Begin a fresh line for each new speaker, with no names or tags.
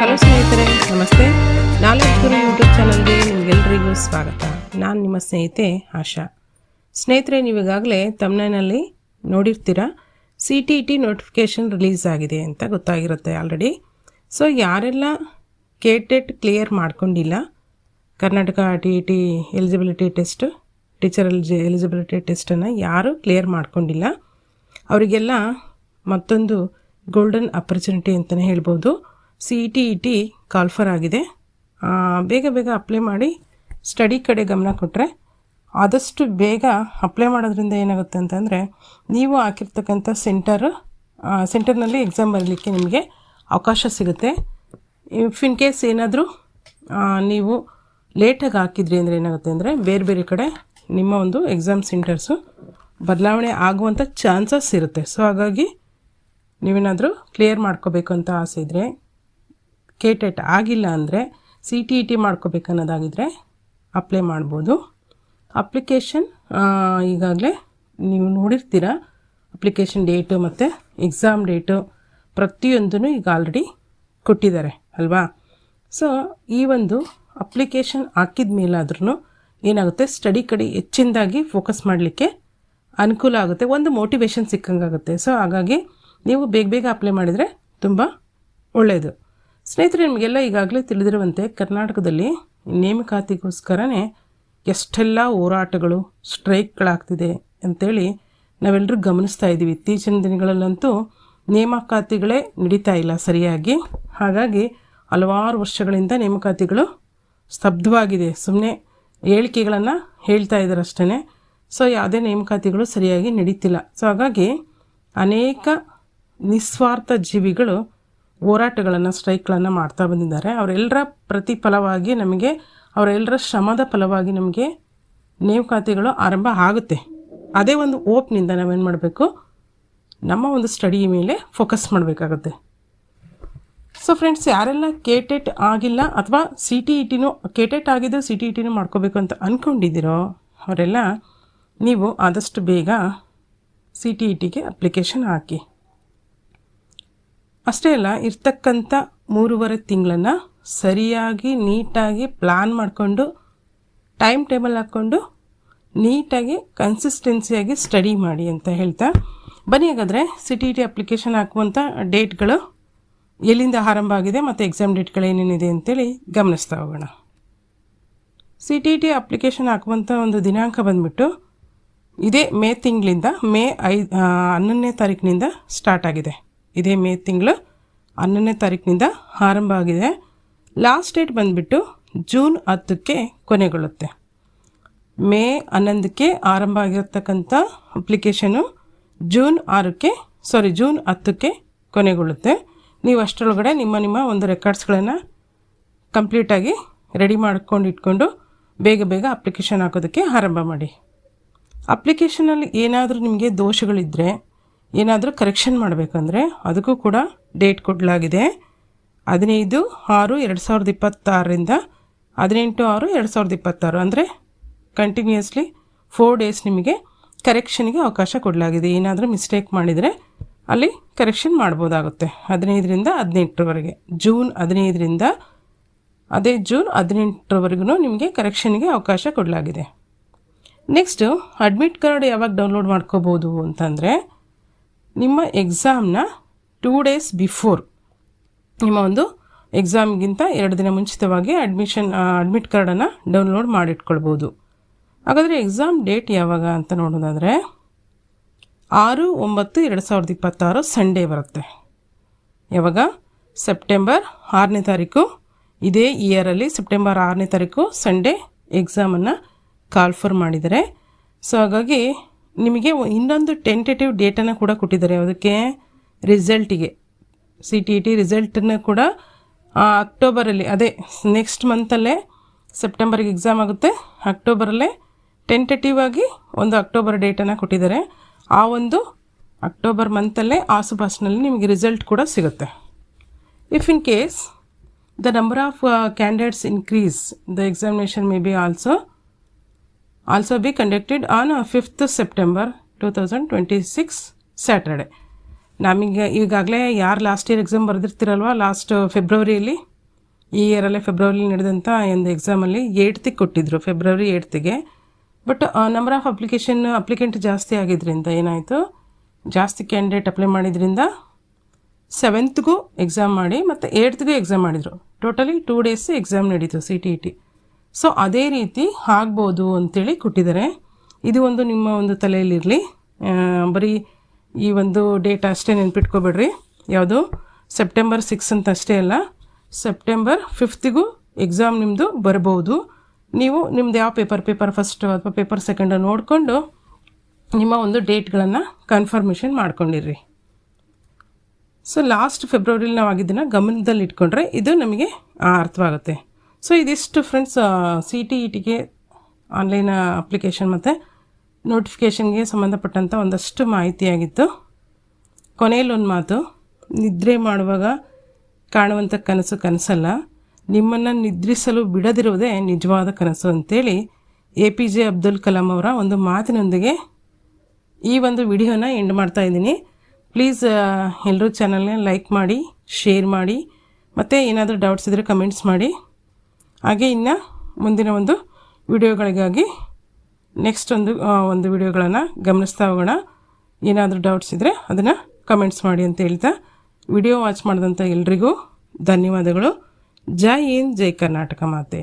Hello ಸ್ನೇಹಿತರೆ, ನಮಸ್ತೆ. Knowledge ಗುರು YouTube ಚಾನಲ್ಗೆ ನಿಮಗೆಲ್ಲರಿಗೂ ಸ್ವಾಗತ. ನಾನು ನಿಮ್ಮ ಸ್ನೇಹಿತೆ ಆಶಾ. ಸ್ನೇಹಿತರೆ, ನೀವೀಗಾಗಲೇ ತಮ್ನೈನಲ್ಲಿ ನೋಡಿರ್ತೀರ, CTET ನೋಟಿಫಿಕೇಷನ್ ರಿಲೀಸ್ ಆಗಿದೆ ಅಂತ ಗೊತ್ತಾಗಿರುತ್ತೆ ಆಲ್ರೆಡಿ. ಸೊ ಯಾರೆಲ್ಲ KTET ಕ್ಲಿಯರ್ ಮಾಡ್ಕೊಂಡಿಲ್ಲ, Karnataka TET eligibility test, teacher eligibility ಟೆಸ್ಟನ್ನು ಯಾರು ಕ್ಲಿಯರ್ ಮಾಡ್ಕೊಂಡಿಲ್ಲ ಅವರಿಗೆಲ್ಲ ಮತ್ತೊಂದು ಗೋಲ್ಡನ್ ಅಪರ್ಚುನಿಟಿ ಅಂತಲೇ ಹೇಳ್ಬೋದು. CTET ಕಾಲ್ಫರ್ ಆಗಿದೆ. ಬೇಗ ಬೇಗ ಅಪ್ಲೈ ಮಾಡಿ ಸ್ಟಡಿ ಕಡೆ ಗಮನ ಕೊಟ್ಟರೆ ಆದಷ್ಟು ಬೇಗ ಅಪ್ಲೈ ಮಾಡೋದ್ರಿಂದ ಏನಾಗುತ್ತೆ ಅಂತಂದರೆ, ನೀವು ಹಾಕಿರ್ತಕ್ಕಂಥ ಸೆಂಟರ್ನಲ್ಲಿ ಎಕ್ಸಾಮ್ ಬರಲಿಕ್ಕೆ ನಿಮಗೆ ಅವಕಾಶ ಸಿಗುತ್ತೆ. ಇಫ್ ಇನ್ ಕೇಸ್ ಏನಾದರೂ ನೀವು ಲೇಟಾಗಿ ಹಾಕಿದ್ರಿ ಅಂದರೆ ಏನಾಗುತ್ತೆ ಅಂದರೆ, ಬೇರೆ ಬೇರೆ ಕಡೆ ನಿಮ್ಮ ಒಂದು ಎಕ್ಸಾಮ್ ಸೆಂಟರ್ಸು ಬದಲಾವಣೆ ಆಗುವಂಥ ಚಾನ್ಸಸ್ ಇರುತ್ತೆ. ಸೊ ಹಾಗಾಗಿ ನೀವೇನಾದರೂ ಕ್ಲಿಯರ್ ಮಾಡ್ಕೋಬೇಕು ಅಂತ ಆಸೆ ಇದ್ದರೆ, KTET ಆಗಿಲ್ಲ ಅಂದರೆ CTET ಮಾಡ್ಕೋಬೇಕು ಅನ್ನೋದಾಗಿದ್ದರೆ ಅಪ್ಲೈ ಮಾಡ್ಬೋದು. ಅಪ್ಲಿಕೇಶನ್ ಈಗಾಗಲೇ ನೀವು ನೋಡಿರ್ತೀರ, ಅಪ್ಲಿಕೇಶನ್ ಡೇಟು ಮತ್ತು ಎಕ್ಸಾಮ್ ಡೇಟು ಪ್ರತಿಯೊಂದೂ ಈಗ ಆಲ್ರೆಡಿ ಕೊಟ್ಟಿದ್ದಾರೆ ಅಲ್ವಾ. ಸೊ ಈ ಒಂದು ಅಪ್ಲಿಕೇಶನ್ ಹಾಕಿದ ಮೇಲಾದ್ರೂ ಏನಾಗುತ್ತೆ, ಸ್ಟಡಿ ಕಡೆ ಹೆಚ್ಚಿನದಾಗಿ ಫೋಕಸ್ ಮಾಡಲಿಕ್ಕೆ ಅನುಕೂಲ ಆಗುತ್ತೆ, ಒಂದು ಮೋಟಿವೇಶನ್ ಸಿಕ್ಕಂಗಾಗುತ್ತೆ. ಸೊ ಹಾಗಾಗಿ ನೀವು ಬೇಗ ಬೇಗ ಅಪ್ಲೈ ಮಾಡಿದರೆ ತುಂಬ ಒಳ್ಳೆಯದು. ಸ್ನೇಹಿತರೆ, ನಿಮಗೆಲ್ಲ ಈಗಾಗಲೇ ತಿಳಿದಿರುವಂತೆ ಕರ್ನಾಟಕದಲ್ಲಿ ನೇಮಕಾತಿಗೋಸ್ಕರನೇ ಎಷ್ಟೆಲ್ಲ ಹೋರಾಟಗಳು, ಸ್ಟ್ರೈಕ್ಗಳಾಗ್ತಿದೆ ಅಂಥೇಳಿ ನಾವೆಲ್ಲರೂ ಗಮನಿಸ್ತಾ ಇದ್ದೀವಿ. ಇತ್ತೀಚಿನ ದಿನಗಳಲ್ಲಂತೂ ನೇಮಕಾತಿಗಳೇ ನಡೀತಾ ಇಲ್ಲ ಸರಿಯಾಗಿ. ಹಾಗಾಗಿ ಹಲವಾರು ವರ್ಷಗಳಿಂದ ನೇಮಕಾತಿಗಳು ಸ್ತಬ್ಧವಾಗಿದೆ. ಸುಮ್ಮನೆ ಹೇಳಿಕೆಗಳನ್ನು ಹೇಳ್ತಾ ಇದ್ದಾರೆ ಅಷ್ಟೇ. ಸೊ ಯಾವುದೇ ನೇಮಕಾತಿಗಳು ಸರಿಯಾಗಿ ನಡೀತಿಲ್ಲ. ಸೊ ಹಾಗಾಗಿ ಅನೇಕ ನಿಸ್ವಾರ್ಥ ಜೀವಿಗಳು ಹೋರಾಟಗಳನ್ನು, ಸ್ಟ್ರೈಕ್ಗಳನ್ನು ಮಾಡ್ತಾ ಬಂದಿದ್ದಾರೆ. ಅವರೆಲ್ಲರ ಪ್ರತಿಫಲವಾಗಿ ನಮಗೆ, ಅವರೆಲ್ಲರ ಶ್ರಮದ ಫಲವಾಗಿ ನಮಗೆ ನೇಮಕಾತಿಗಳು ಆರಂಭ ಆಗುತ್ತೆ. ಅದೇ ಒಂದು ಹೋಪ್ನಿಂದ ನಾವೇನು ಮಾಡಬೇಕು, ನಮ್ಮ ಒಂದು ಸ್ಟಡಿ ಮೇಲೆ ಫೋಕಸ್ ಮಾಡಬೇಕಾಗುತ್ತೆ. ಸೊ ಫ್ರೆಂಡ್ಸ್, ಯಾರೆಲ್ಲ KTET ಆಗಿಲ್ಲ ಅಥವಾ KTET ಆಗಿದ್ದು CTET ಮಾಡ್ಕೋಬೇಕು ಅಂತ ಅಂದ್ಕೊಂಡಿದ್ದೀರೋ ಅವರೆಲ್ಲ ನೀವು ಆದಷ್ಟು ಬೇಗ CTETಗೆ ಅಪ್ಲಿಕೇಶನ್ ಹಾಕಿ. ಅಷ್ಟೇ ಅಲ್ಲ, ಇರ್ತಕ್ಕಂಥ 3.5 ತಿಂಗಳನ್ನು ಸರಿಯಾಗಿ ನೀಟಾಗಿ ಪ್ಲ್ಯಾನ್ ಮಾಡಿಕೊಂಡು, ಟೈಮ್ ಟೇಬಲ್ ಹಾಕ್ಕೊಂಡು ನೀಟಾಗಿ ಕನ್ಸಿಸ್ಟೆನ್ಸಿಯಾಗಿ ಸ್ಟಡಿ ಮಾಡಿ ಅಂತ ಹೇಳ್ತಾ ಬನ್ನಿ. ಹಾಗಾದರೆ CTET ಅಪ್ಲಿಕೇಶನ್ ಹಾಕುವಂಥ ಡೇಟ್ಗಳು ಎಲ್ಲಿಂದ ಆರಂಭ ಆಗಿದೆ ಮತ್ತು ಎಕ್ಸಾಮ್ ಡೇಟ್ಗಳು ಏನೇನಿದೆ ಅಂತೇಳಿ ಗಮನಿಸ್ತಾ ಹೋಗೋಣ. CTET ಅಪ್ಲಿಕೇಶನ್ ಹಾಕುವಂಥ ಒಂದು ದಿನಾಂಕ ಬಂದುಬಿಟ್ಟು ಇದೇ ಮೇ ತಿಂಗಳಿಂದ ಮೇ 11ನೇ ತಾರೀಕಿನಿಂದ ಸ್ಟಾರ್ಟ್ ಆಗಿದೆ. ಇದೇ ಮೇ ತಿಂಗಳು 11ನೇ ತಾರೀಕಿನಿಂದ ಆರಂಭ ಆಗಿದೆ. ಲಾಸ್ಟ್ ಡೇಟ್ ಬಂದುಬಿಟ್ಟು ಜೂನ್ 10ಕ್ಕೆ ಕೊನೆಗೊಳ್ಳುತ್ತೆ. ಮೇ 11ಕ್ಕೆ ಆರಂಭ ಆಗಿರತಕ್ಕಂಥ ಅಪ್ಲಿಕೇಶನು ಜೂನ್ 10ಕ್ಕೆ ಕೊನೆಗೊಳ್ಳುತ್ತೆ. ನೀವು ಅಷ್ಟರೊಳಗಡೆ ನಿಮ್ಮ ಒಂದು ರೆಕಾರ್ಡ್ಸ್ಗಳನ್ನು ಕಂಪ್ಲೀಟಾಗಿ ರೆಡಿ ಮಾಡ್ಕೊಂಡು ಇಟ್ಕೊಂಡು ಬೇಗ ಬೇಗ ಅಪ್ಲಿಕೇಶನ್ ಹಾಕೋದಕ್ಕೆ ಆರಂಭ ಮಾಡಿ. ಅಪ್ಲಿಕೇಶನಲ್ಲಿ ಏನಾದರೂ ನಿಮಗೆ ದೋಷಗಳಿದ್ದರೆ, ಏನಾದರೂ ಕರೆಕ್ಷನ್ ಮಾಡಬೇಕಂದ್ರೆ ಅದಕ್ಕೂ ಕೂಡ ಡೇಟ್ ಕೊಡಲಾಗಿದೆ. 15/6/2026ರಿಂದ 18/6/2026, ಅಂದರೆ ಕಂಟಿನ್ಯೂಸ್ಲಿ 4 ಡೇಸ್ ನಿಮಗೆ ಕರೆಕ್ಷನ್ಗೆ ಅವಕಾಶ ಕೊಡಲಾಗಿದೆ. ಏನಾದರೂ ಮಿಸ್ಟೇಕ್ ಮಾಡಿದರೆ ಅಲ್ಲಿ ಕರೆಕ್ಷನ್ ಮಾಡ್ಬೋದಾಗುತ್ತೆ. 15ರಿಂದ 18ರವರೆಗೆ, ಜೂನ್ 15ರಿಂದ ಜೂನ್ 18ರವರೆಗೂ ನಿಮಗೆ ಕರೆಕ್ಷನ್ಗೆ ಅವಕಾಶ ಕೊಡಲಾಗಿದೆ. ನೆಕ್ಸ್ಟು, ಅಡ್ಮಿಟ್ ಕಾರ್ಡ್ ಯಾವಾಗ ಡೌನ್ಲೋಡ್ ಮಾಡ್ಕೋಬೋದು ಅಂತಂದರೆ, ನಿಮ್ಮ ಎಕ್ಸಾಮ್ನ 2 ಡೇಸ್ ಬಿಫೋರ್, ನಿಮ್ಮ ಒಂದು ಎಕ್ಸಾಮ್ಗಿಂತ 2 ದಿನ ಮುಂಚಿತವಾಗಿ ಅಡ್ಮಿಟ್ ಕಾರ್ಡನ್ನು ಡೌನ್ಲೋಡ್ ಮಾಡಿಟ್ಕೊಳ್ಬೋದು. ಹಾಗಾದರೆ ಎಕ್ಸಾಮ್ ಡೇಟ್ ಯಾವಾಗ ಅಂತ ನೋಡೋದಾದರೆ 6/9/2026 ಸಂಡೇ ಬರುತ್ತೆ. ಯಾವಾಗ? ಸೆಪ್ಟೆಂಬರ್ 6ನೇ ತಾರೀಕು, ಇದೇ ಇಯರಲ್ಲಿ ಸೆಪ್ಟೆಂಬರ್ 6ನೇ ತಾರೀಕು ಸಂಡೇ ಎಕ್ಸಾಮನ್ನು ಕಾಲ್ಫರ್ ಮಾಡಿದ್ದಾರೆ. ಸೊ ಹಾಗಾಗಿ ನಿಮಗೆ ಇನ್ನೊಂದು ಟೆಂಟೇಟಿವ್ ಡೇಟನ್ನು ಕೂಡ ಕೊಟ್ಟಿದ್ದಾರೆ. ಅದಕ್ಕೆ ರಿಸಲ್ಟಿಗೆ, CTET ರಿಸಲ್ಟನ್ನು ಕೂಡ ಅಕ್ಟೋಬರಲ್ಲಿ, ಅದೇ ನೆಕ್ಸ್ಟ್ ಮಂತಲ್ಲೇ, ಸೆಪ್ಟೆಂಬರ್ಗೆ ಎಕ್ಸಾಮ್ ಆಗುತ್ತೆ, ಅಕ್ಟೋಬರಲ್ಲೇ ಟೆಂಟೇಟಿವ್ ಆಗಿ ಒಂದು ಅಕ್ಟೋಬರ್ ಡೇಟನ್ನು ಕೊಟ್ಟಿದ್ದಾರೆ. ಆ ಒಂದು ಅಕ್ಟೋಬರ್ ಮಂತಲ್ಲೇ ಆಸುಪಾಸಿನಲ್ಲಿ ನಿಮಗೆ ರಿಸಲ್ಟ್ ಕೂಡ ಸಿಗುತ್ತೆ. If in case the number of candidates increase, the examination may be also be conducted on 5th September 2026 Saturday. ನಮಗೆ ಈಗಾಗಲೇ ಯಾರು ಲಾಸ್ಟ್ ಇಯರ್ ಎಕ್ಸಾಮ್ ಬರೆದಿರ್ತೀರಲ್ವ, ಲಾಸ್ಟ್ ಫೆಬ್ರವರಿಯಲ್ಲಿ ಈ ಇಯರಲ್ಲೇ ಫೆಬ್ರವರಿ ನಡೆದಂಥ ಒಂದು ಎಕ್ಸಾಮಲ್ಲಿ 8th ಕೊಟ್ಟಿದ್ದರು, February 8th. But number of applicant ಜಾಸ್ತಿ ಆಗಿದ್ದರಿಂದ ಏನಾಯಿತು, ಜಾಸ್ತಿ ಕ್ಯಾಂಡಿಡೇಟ್ ಅಪ್ಲೈ ಮಾಡಿದ್ರಿಂದ 7th ಎಕ್ಸಾಮ್ ಮಾಡಿ ಮತ್ತು 8th ಎಕ್ಸಾಮ್ ಮಾಡಿದರು. ಟೋಟಲಿ 2 days ಎಕ್ಸಾಮ್ ನಡೀತು CTET. ಸೊ ಅದೇ ರೀತಿ ಆಗ್ಬೋದು ಅಂತೇಳಿ ಕೊಟ್ಟಿದ್ದಾರೆ. ಇದು ಒಂದು ನಿಮ್ಮ ಒಂದು ತಲೆಯಲ್ಲಿರಲಿ. ಬರೀ ಈ ಒಂದು ಡೇಟ್ ಅಷ್ಟೇ ನೆನ್ಪಿಟ್ಕೊಬೇಡ್ರಿ. ಯಾವುದು September 6 ಅಂತ ಅಷ್ಟೇ ಅಲ್ಲ, September 5th ಎಕ್ಸಾಮ್ ನಿಮ್ಮದು ಬರ್ಬೋದು. ನೀವು ನಿಮ್ದು ಯಾವ ಪೇಪರ್ ಫಸ್ಟ್ ಅಥವಾ ಪೇಪರ್ ಸೆಕೆಂಡ್ ನೋಡಿಕೊಂಡು ನಿಮ್ಮ ಒಂದು ಡೇಟ್ಗಳನ್ನು ಕನ್ಫರ್ಮೇಷನ್ ಮಾಡ್ಕೊಂಡಿರ್ರಿ. ಸೊ ಲಾಸ್ಟ್ ಫೆಬ್ರವರಿಲಿ ನಾವು ಆಗಿದ್ದನ್ನು ಗಮನದಲ್ಲಿ ಇಟ್ಕೊಂಡ್ರೆ ಇದು ನಮಗೆ ಅರ್ಥವಾಗುತ್ತೆ. ಸೊ ಇದಿಷ್ಟು ಫ್ರೆಂಡ್ಸ್ CTETಗೆ ಆನ್ಲೈನ್ ಅಪ್ಲಿಕೇಶನ್ ಮತ್ತು ನೋಟಿಫಿಕೇಷನ್ಗೆ ಸಂಬಂಧಪಟ್ಟಂಥ ಒಂದಷ್ಟು ಮಾಹಿತಿಯಾಗಿತ್ತು. ಕೊನೆಯಲ್ಲೊಂದು ಮಾತು, ನಿದ್ರೆ ಮಾಡುವಾಗ ಕಾಣುವಂಥ ಕನಸು ಕನಸಲ್ಲ, ನಿಮ್ಮನ್ನು ನಿದ್ರಿಸಲು ಬಿಡದಿರುವುದೇ ನಿಜವಾದ ಕನಸು ಅಂತೇಳಿ APJ ಅಬ್ದುಲ್ ಕಲಾಂ ಅವರ ಒಂದು ಮಾತಿನೊಂದಿಗೆ ಈ ಒಂದು ವಿಡಿಯೋನ ಎಂಡ್ ಮಾಡ್ತಾ ಇದ್ದೀನಿ. ಪ್ಲೀಸ್ ಎಲ್ಲರೂ ಚಾನಲ್ನ ಲೈಕ್ ಮಾಡಿ, ಶೇರ್ ಮಾಡಿ, ಮತ್ತು ಏನಾದರೂ ಡೌಟ್ಸ್ ಇದ್ದರೆ ಕಮೆಂಟ್ಸ್ ಮಾಡಿ. ಹಾಗೆ ಇನ್ನು ಮುಂದಿನ ಒಂದು ವಿಡಿಯೋಗಳಿಗಾಗಿ ನೆಕ್ಸ್ಟ್ ಒಂದು ವಿಡಿಯೋಗಳನ್ನು ಗಮನಿಸ್ತಾ ಹೋಗೋಣ. ಏನಾದರೂ ಡೌಟ್ಸ್ ಇದ್ದರೆ ಅದನ್ನು ಕಮೆಂಟ್ಸ್ ಮಾಡಿ ಅಂತ ಹೇಳ್ತಾ ವಿಡಿಯೋ ವಾಚ್ ಮಾಡಿದಂಥ ಎಲ್ರಿಗೂ ಧನ್ಯವಾದಗಳು. ಜೈ ಹಿಂದ್, ಜೈ ಕರ್ನಾಟಕ ಮಾತೆ.